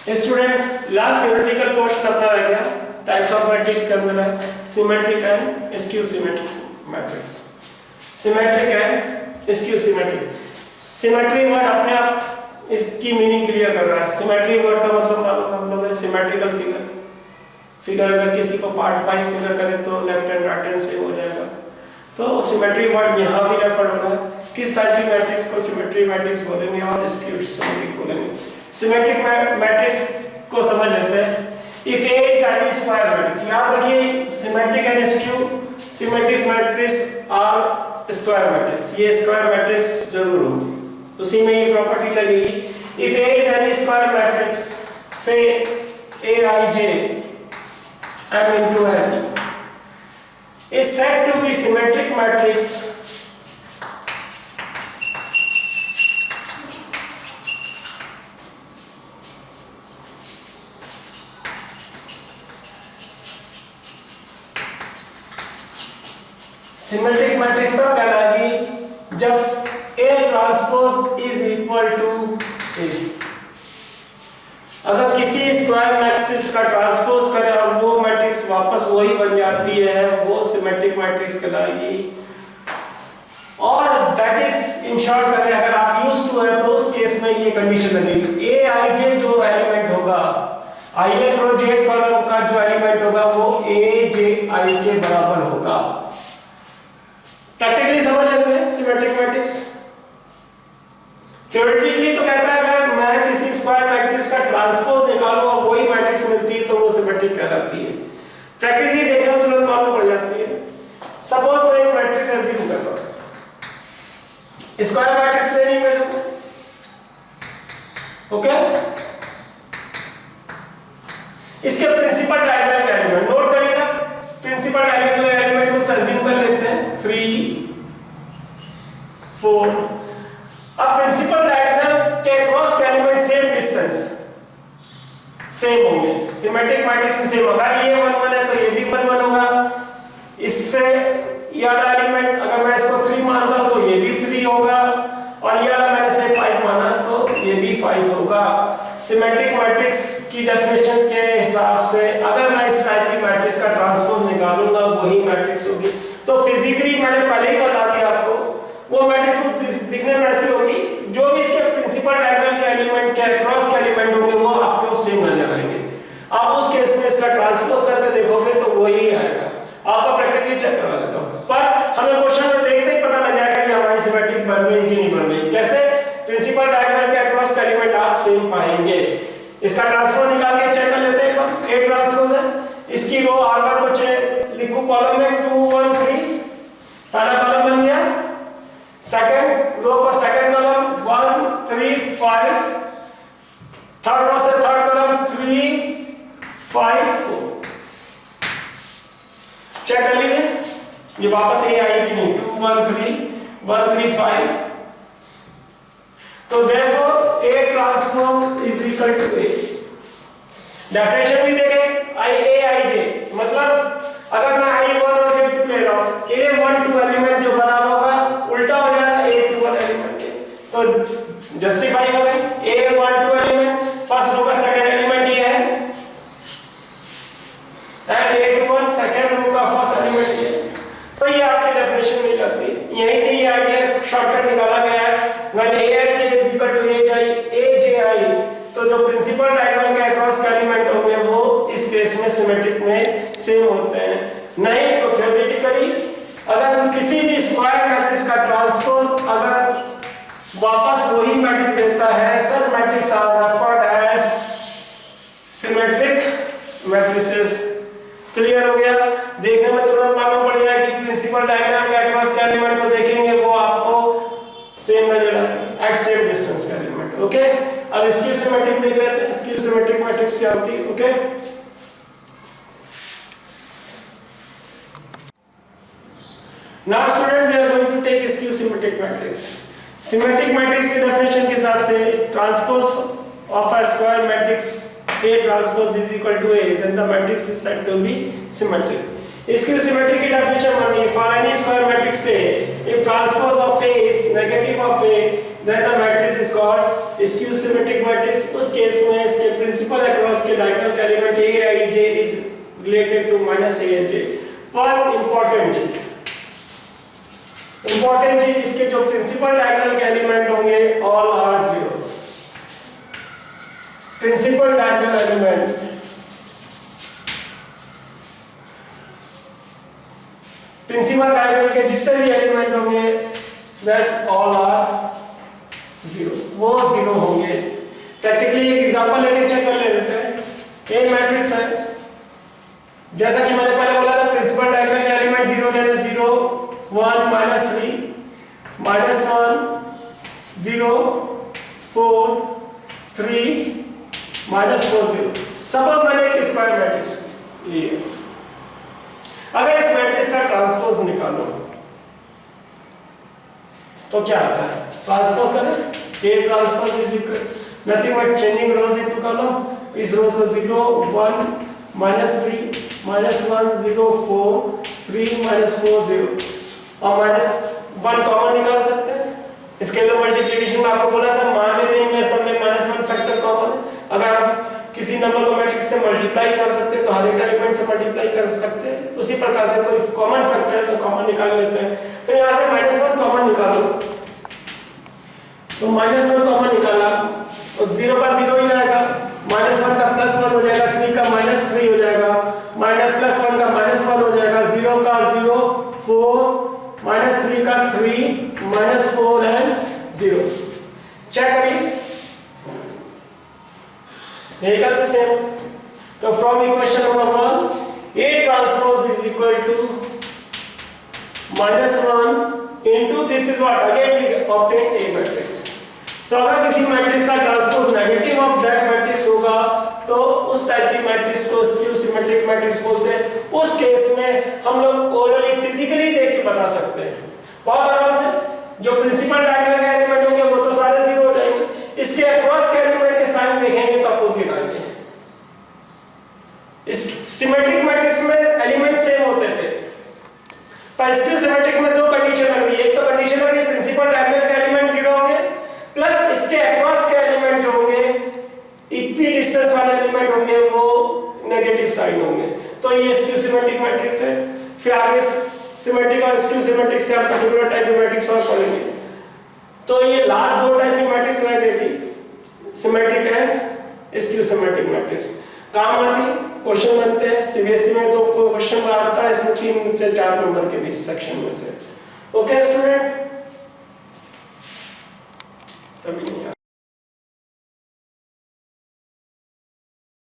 Student last theoretical portion अपना रह गया टाइप्स ऑफ मैट्रिक्स का मेरा symmetric and skew symmetric matrix. Symmetric and skew symmetric. Symmetry word अपने आप इसकी मीनिंग क्लियर कर रहा है। सिमेट्री वर्ड का मतलब हम लोग सिमेट्रिकल फिगर। फिगर अगर किसी को पार्ट वाइज फिगर करें तो लेफ्ट हैंड राइट हैंड से हो जाएगा। तो सिमेट्री वर्ड यहाँ भी रेफर हो रहा है। किस टाइप की मैट्रिक्स को सिमेट्री मैट्रिक्स बोलेंगे और स्क्यू सिमेट्रिक बोलेंगे। सिमेट्रिक मैट्रिक्स को समझ लेते हैं। If A is any square matrix, याद रखिए symmetric and skew symmetric matrix are square matrix. ये स्क्वायर मैट्रिक्स जरूर होगी, उसी में ये प्रॉपर्टी लगेगी। If A is any square matrix से aij m into n is said to be symmetric matrix symmetric matrix तब कहलाएगी जब A transpose is equal to A। अगर किसी स्क्वायर मैट्रिक्स का ट्रांसपोज करें और वो मैट्रिक्स वापस वही बन जाती है, वो सिमेट्रिक मैट्रिक्स कहलाएगी। और दैट इज इन शॉर्ट करें अगर आप यूज्ड टू है तो उस केस में ये कंडीशन लगेगी Aij जो एलिमेंट होगा ith रो jth कॉलम का जो एलिमेंट होगा वो Aj I के बराबर होगा। प्रैक्टिकली समझ लेते हैं सिमेट्रिक मैट्रिक्स। थ्योरेटिकली तो कहता है अगर मैं किसी स्क्वायर मैट्रिक्स का ट्रांसपोज निकालूं और वही मैट्रिक्स मिलती है तो वो सिमेट्रिक कहलाती है। प्रैक्टिकली देखना तो तुरंत मालूम पड़ जाती है। सपोज मैं एक मैट्रिक्स एज्यूम कर रहा हूं, स्क्वायर मैट्रिक्स ले रही मैं, ओके। इसके प्रिंसिपल डायगोनल एलिमेंट नोट करिएगा। प्रिंसिपल डायगोनल एलिमेंट को एज्यूम कर लेते हैं 3 4। अब प्रिंसिपल डायगोनल के क्रॉस के एलिमेंट सेम डिस्टेंस सेम होंगे। सिमेट्रिक मैट्रिक्स में सेम होगा। ये 1 1 है तो ये भी 1 1 होगा। इससे ये वाला एलिमेंट अगर मैं इसको 3 मानता हूं तो ये भी 3 होगा और ये वाला मैंने से 5 माना तो ये भी 5 होगा। सिमेट्रिक मैट्रिक्स की डेफिनेशन के हिसाब से अगर मैं इस टाइप की मैट्रिक्स का ट्रांसपोज निकालूंगा वही मैट्रिक्स होगी। तो फिजिकली मैंने पहले ही बता दिया आपको वो मैट्रिक्स दिखने में ऐसी होगी जो भी इसके प्रिंसिपल डायगोनल के एलिमेंट के क्रॉस के एलिमेंट होंगे वो आपको सेम नजर आएंगे। आप उस केस में इसका ट्रांसपोज करके देखोगे तो वही आएगा। आपको प्रैक्टिकली चेक करवा लेता हूं, पर हमें क्वेश्चन में देखते ही पता लग जाएगा कि हमारी सिमेट्रिक बन रही है कि नहीं बन रही। कैसे? प्रिंसिपल डायगोनल के क्रॉस के एलिमेंट आप सेम पाएंगे। इसका ट्रांसपोज निकाल के चेक कर लेते हैं। A ट्रांसपोज है, इसकी रो R1 को लिखो कॉलम में 2 1 3, पहला कॉलम बन गया। सेकंड रो का सेकंड कॉलम 1 3 5, थर्ड रो से थर्ड कॉलम 3 5 4। चेक कर लीजिए ये वापस ये आई कि नहीं। 2 1 3 1 3 5। तो therefore A transpose is equal to A। Definition भी देखें Aij मतलब अगर मैं I1 और J2 ले रहा हूं A12 एलिमेंट जो बना होगा उल्टा हो जाएगा A21 एलिमेंट के, तो जस्टिफाई हो गई। A12 एलिमेंट फर्स्ट रो का सेकंड एलिमेंट ये है एंड A21 सेकंड रो का फर्स्ट एलिमेंट ये। तो ये आपकी डेफिनेशन मिल जाती है। यहीं से ये आइडिया शॉर्टकट निकाला गया है। When Aij is equal to Aj तो जो प्रिंसिपल डायगोनल के अक्रॉस के एलिमेंट होंगे वो इस केस में सिमेट्रिक में सेम होते हैं। नहीं तो थ्योरेटिकली अगर किसी भी स्क्वायर मैट्रिक्स का ट्रांसपोज अगर वापस वही मैट्रिक्स देता है, such matrix are referred as symmetric matrices. Clear हो गया? देखने में तुरंत मालूम पड़ जाएगा कि प्रिंसिपल डायगोनल के अक्रॉस के एलिमेंट को देखेंगे वो आपको सेम नजर आएगा एट सेम डिस्टेंस का एलिमेंट। ओके, अब स्क्यू सिमेट्रिक देख लेते हैं। स्क्यू सिमेट्रिक मैट्रिक्स क्या होती है? Okay, now student we are going to take skew symmetric matrix. Symmetric matrix के डेफिनेशन के हिसाब से transpose of a square matrix A transpose is equal to A, then the matrix is said to be symmetric. Skew symmetric की definition मानिए for any square matrix A, if transpose of A is negative of A, then the matrix is called got skew symmetric matrix, उस case में इसके principal across के diagonal element aij is related to -aij। पर important चीज, इसके जो principal diagonal के element होंगे all are zeros. Principal diagonal element के जितने भी एलिमेंट होंगे दैट्स ऑल आर जीरो, वो जीरो होंगे। प्रैक्टिकली एक एग्जांपल लेके चेक कर लेते हैं। एक मैट्रिक्स है, जैसा कि मैंने पहले बोला था, प्रिंसिपल डायगोनल के एलिमेंट 0 लेने 0 1 -3 -1 0 4 3 -4 0। सपोज मैंने एक स्क्वायर मैट्रिक्स लिया, अगर इस मैट्रिक्स का ट्रांसपोज निकालो तो क्या आता है? ट्रांसपोज करें, A transpose is equal nothing but changing rose into column. इस रोज को 0 1 -3 -1 0 4 3 -4 0 और -1 कॉमन निकाल सकते हैं। स्केलर मल्टीप्लिकेशन में आपको बोला था, मान लेते हैं इनमें सब में -1 फैक्टर कॉमन है। अगर आप किसी नंबर को मैट्रिक्स से मल्टीप्लाई कर सकते हैं तो हर एक एलिमेंट से मल्टीप्लाई कर सकते हैं। उसी प्रकार से कोई कॉमन फैक्टर है तो कॉमन निकाल लेते हैं। तो यहाँ से -1 कॉमन निकालो, तो -1 कॉमन निकाला तो 0 का 0 ही रहेगा, -1 का +1 हो जाएगा, 3 का -3 हो जाएगा, +1 का -1 हो जाएगा, 0 का 0 4 -3 का 3 -4 एंड 0। चेक करिए, इक्वल से सेम। तो from equation number 1 A transpose is equal to -1 into this is what, again we obtain A matrix. तो अगर किसी मैट्रिक्स का transpose negative of that matrix होगा तो उस टाइप की मैट्रिक्स को स्क्यू सिमेट्रिक मैट्रिक्स बोलते हैं। उस केस में हम लोग ओरली फिजिकली देख के बता सकते हैं बहुत आराम से। जो प्रिंसिपल डायगोनल के एलिमेंट होंगे वो तो सारे जीरो हो जाएंगे, इसके अक्रॉस के एलिमेंट के साइन देखेंगे तो अपोजिट आएंगे। इस सिमेट्रिक मैट्रिक्स में एलिमेंट सेम होते थे, पर स्क्यू सिमेट्रिक में दो कंडीशन लग रही है। एक तो कंडीशन लग रही है प्रिंसिपल डायगोनल के एलिमेंट जीरो होंगे, प्लस इसके अक्रॉस के एलिमेंट जो होंगे इक्वी डिस्टेंस वाले एलिमेंट होंगे वो नेगेटिव साइन होंगे। तो ये स्क्यू सिमेट्रिक मैट्रिक्स है। फिर आगे सिमेट्रिक और स्क्यू सिमेट्रिक से हम पर्टिकुलर टाइप की मैट्रिक्स और पढ़ेंगे। तो ये लास्ट दो टाइप की मैट्रिक्स रह गई थी, symmetric and skew symmetric matrix. काम आती, क्वेश्चन बनते हैं सीबीएसई में, तो क्वेश्चन आता है इसमें 3 से 4 नंबर के बीच सेक्शन में से। ओके स्टूडेंट, तभी नहीं